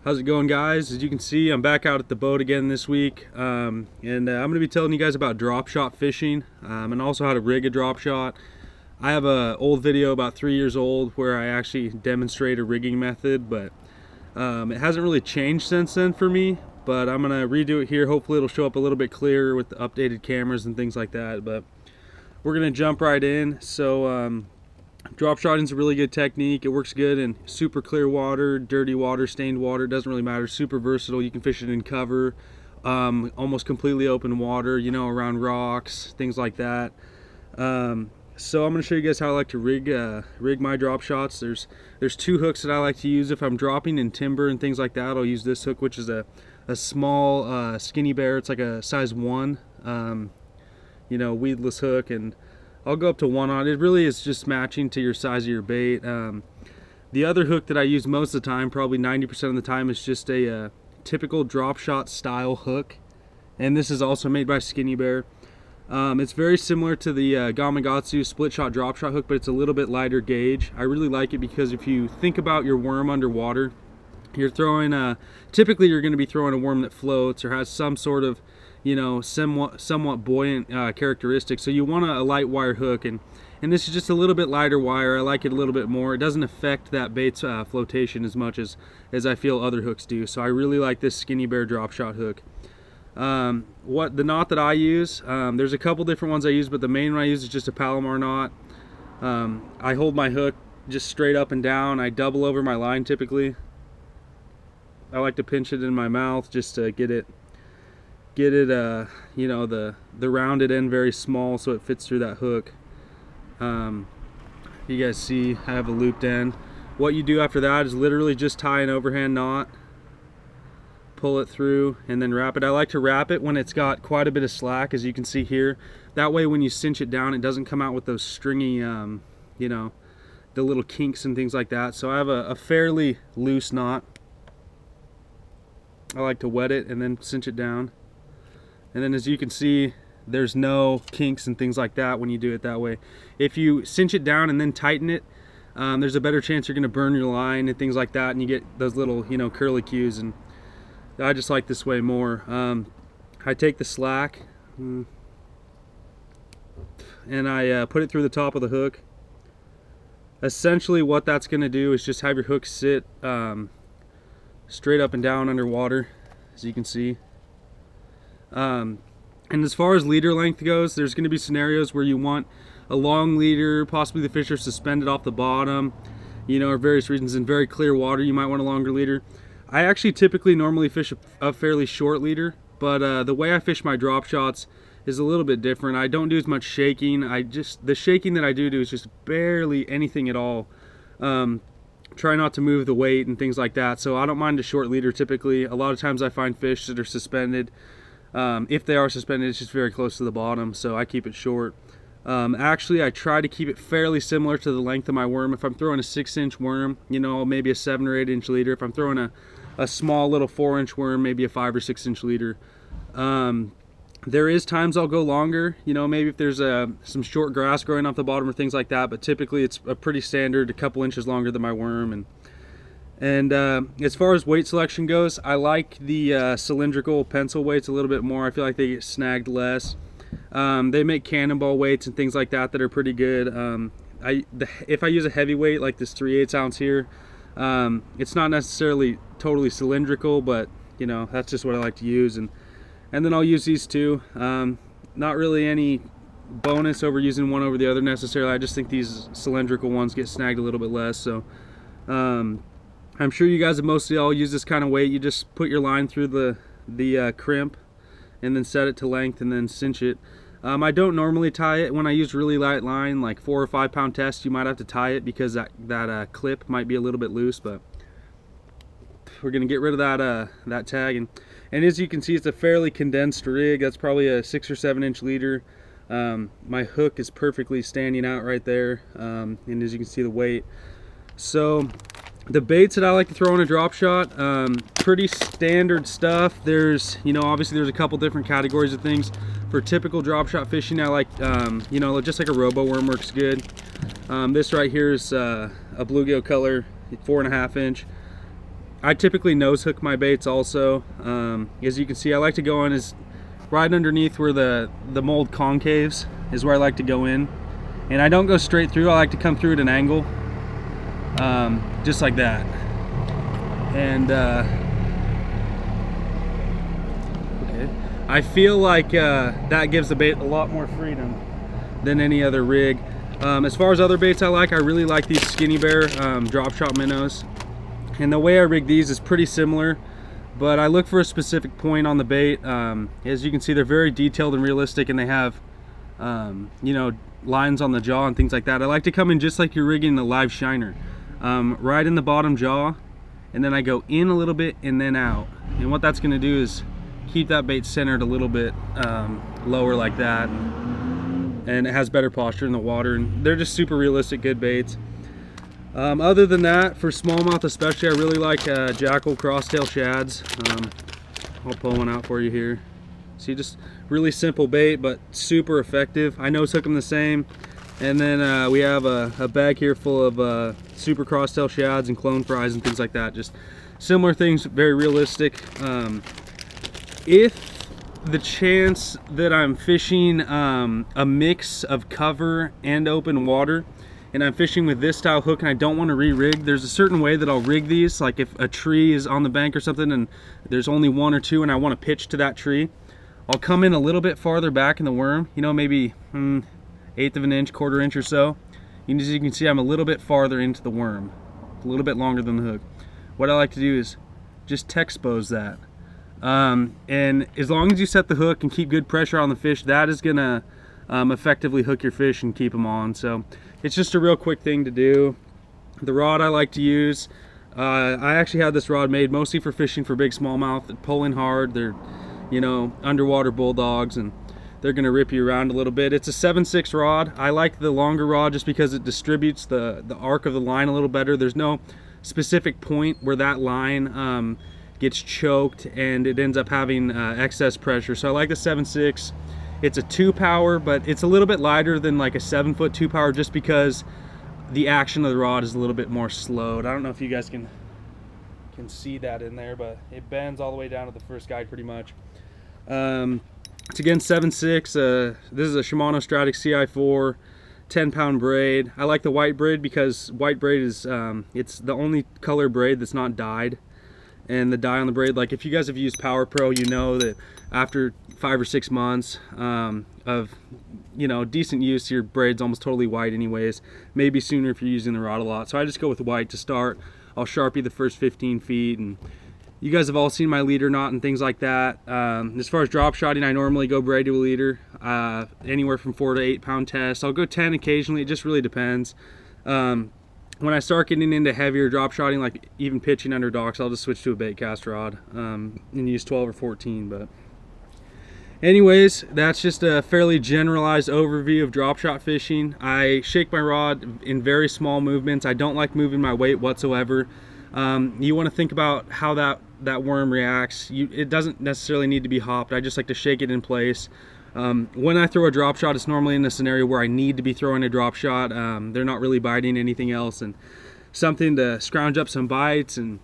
How's it going, guys? As you can see, I'm back out at the boat again this week, and I'm going to be telling you guys about drop shot fishing, and also how to rig a drop shot. I have an old video about 3 years old where I actually demonstrate a rigging method, but it hasn't really changed since then for me, but I'm going to redo it here. Hopefully it'll show up a little bit clearer with the updated cameras and things like that, but we're going to jump right in. So drop shotting is a really good technique. It works good in super clear water, dirty water, stained water, it doesn't really matter. Super versatile. You can fish it in cover, almost completely open water, you know, around rocks, things like that. So I'm going to show you guys how I like to rig my drop shots. There's two hooks that I like to use if I'm dropping in timber and things like that. I'll use this hook, which is a small skinny bear. It's like a size 1, you know, weedless hook, and I'll go up to 1 on it. It really is just matching to your size of your bait. The other hook that I use most of the time, probably 90% of the time, is just a typical drop shot style hook, and this is also made by Skinny Bear. It's very similar to the Gamakatsu split shot drop shot hook, but it's a little bit lighter gauge. I really like it because if you think about your worm underwater, you're throwing typically you're going to be throwing a worm that floats or has some sort of, you know, somewhat buoyant characteristics. So you want a light wire hook, and this is just a little bit lighter wire. I like it a little bit more. It doesn't affect that bait's flotation as much as I feel other hooks do. So I really like this Skinny Bear drop shot hook. What the knot that I use, there's a couple different ones I use, but the main one I use is just a Palomar knot. I hold my hook just straight up and down. I double over my line typically. I like to pinch it in my mouth just to get it you know, the rounded end very small so it fits through that hook. You guys see I have a looped end. What you do after that is literally just tie an overhand knot, pull it through, and then wrap it. I like to wrap it when it's got quite a bit of slack, as you can see here. That way when you cinch it down, it doesn't come out with those stringy, you know, the little kinks and things like that. So I have a fairly loose knot. I like to wet it and then cinch it down. And then as you can see, there's no kinks and things like that when you do it that way. If you cinch it down and then tighten it, there's a better chance you're going to burn your line and things like that, and you get those little, you know, curlicues. And I just like this way more. I take the slack and I put it through the top of the hook. Essentially what that's going to do is just have your hook sit straight up and down underwater, as you can see. And as far as leader length goes, there's going to be scenarios where you want a long leader, possibly the fish are suspended off the bottom, you know, or various reasons. In very clear water you might want a longer leader. I actually typically normally fish a fairly short leader, but the way I fish my drop shots is a little bit different. I don't do as much shaking. The shaking that I do is just barely anything at all. Try not to move the weight and things like that, so I don't mind a short leader typically. A lot of times I find fish that are suspended, if they are suspended, it's just very close to the bottom, so I keep it short. Actually, I try to keep it fairly similar to the length of my worm. If I'm throwing a 6-inch worm, you know, maybe a 7 or 8 inch leader. If I'm throwing a small little 4-inch worm, maybe a 5 or 6 inch leader. There is times I'll go longer, you know, maybe if there's some short grass growing off the bottom or things like that, but typically it's a pretty standard, a couple inches longer than my worm. And as far as weight selection goes, I like the cylindrical pencil weights a little bit more. I feel like they get snagged less. They make cannonball weights and things like that are pretty good. If I use a heavy weight like this 3/8 ounce here, it's not necessarily totally cylindrical, but you know, that's just what I like to use. And then I'll use these two. Not really any bonus over using one over the other necessarily. I just think these cylindrical ones get snagged a little bit less. So I'm sure you guys have mostly all used this kind of weight. You just put your line through the crimp and then set it to length and then cinch it. I don't normally tie it. When I use really light line, like 4 or 5 pound test, you might have to tie it because that clip might be a little bit loose, but we're gonna get rid of that tag. And as you can see, it's a fairly condensed rig. That's probably a 6 or 7 inch leader. My hook is perfectly standing out right there, and as you can see, the weight. So the baits that I like to throw in a drop shot, pretty standard stuff. There's, you know, obviously there's a couple different categories of things. For typical drop shot fishing, I like, you know, just like a robo worm works good. This right here is a bluegill color, 4.5 inch. I typically nose hook my baits also. As you can see, I like to go in is right underneath where the mold concaves is where I like to go in. And I don't go straight through, I like to come through at an angle. Just like that. And okay. I feel like that gives the bait a lot more freedom than any other rig. As far as other baits I really like these Skinny Bear drop shot minnows. And the way I rig these is pretty similar, but I look for a specific point on the bait. As you can see, they're very detailed and realistic, and they have you know, lines on the jaw and things like that. I like to come in just like you're rigging a live shiner, right in the bottom jaw, and then I go in a little bit and then out. And what that's going to do is keep that bait centered a little bit lower like that, and it has better posture in the water, and they're just super realistic, good baits. Other than that, for smallmouth especially, I really like Jackal crosstail shads. I'll pull one out for you here. See, just really simple bait, but super effective. I nose hook them the same. And then we have a bag here full of super crosstail shads and clone fries and things like that. Just similar things, very realistic. If the chance that I'm fishing a mix of cover and open water, and I'm fishing with this style hook and I don't want to re-rig, there's a certain way that I'll rig these. Like if a tree is on the bank or something and there's only one or two and I want to pitch to that tree, I'll come in a little bit farther back in the worm, you know, maybe 1/8 of an inch, 1/4 inch or so. As you can see, I'm a little bit farther into the worm, a little bit longer than the hook. What I like to do is just Texpose that. And as long as you set the hook and keep good pressure on the fish, that is gonna effectively hook your fish and keep them on. So it's just a real quick thing to do. The rod I like to use, I actually had this rod made mostly for fishing for big smallmouth. They're pulling hard, they're, you know, underwater bulldogs, and they're gonna rip you around a little bit. It's a 7/6 rod. I like the longer rod just because it distributes the arc of the line a little better. There's no specific point where that line gets choked and it ends up having excess pressure. So I like the 7/6. It's a 2-power, but it's a little bit lighter than like a 7-foot 2-power just because the action of the rod is a little bit more slowed. I don't know if you guys can see that in there, but it bends all the way down to the first guide pretty much. It's again 7/6. This is a Shimano Stratic CI4 10-pound braid. I like the white braid because white braid is it's the only color braid that's not dyed. And the dye on the braid, like if you guys have used Power Pro, you know that after 5 or 6 months of, you know, decent use, your braid's almost totally white anyways. Maybe sooner if you're using the rod a lot. So I just go with white to start. I'll Sharpie the first 15 feet, and you guys have all seen my leader knot and things like that. As far as drop shotting, I normally go braid to a leader, anywhere from 4 to 8 pound test. I'll go 10 occasionally, it just really depends. When I start getting into heavier drop shotting, like even pitching under docks, I'll just switch to a bait cast rod and use 12 or 14. But anyways, that's just a fairly generalized overview of drop shot fishing. I shake my rod in very small movements. I don't like moving my weight whatsoever. You want to think about how that worm reacts. It doesn't necessarily need to be hopped. I just like to shake it in place. When I throw a drop shot, it's normally in a scenario where I need to be throwing a drop shot. They're not really biting anything else, and something to scrounge up some bites. And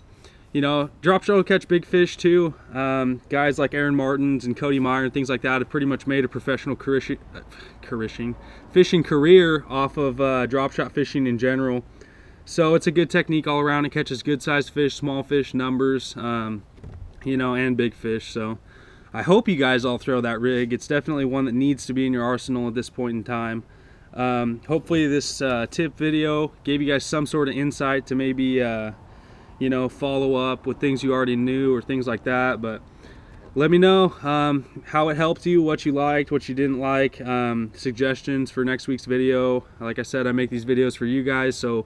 you know, drop shot will catch big fish too. Guys like Aaron Martins and Cody Meyer and things like that have pretty much made a professional fishing career off of drop shot fishing in general. So it's a good technique all around. It catches good sized fish, small fish, numbers, you know, and big fish. So I hope you guys all throw that rig. It's definitely one that needs to be in your arsenal at this point in time. Hopefully this tip video gave you guys some sort of insight to maybe you know, follow up with things you already knew or things like that. But let me know how it helped you, what you liked, what you didn't like, suggestions for next week's video. Like I said, I make these videos for you guys, so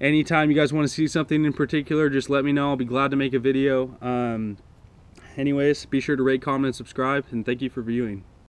anytime you guys want to see something in particular, just let me know. I'll be glad to make a video. Anyways, be sure to rate, comment, and subscribe, and thank you for viewing.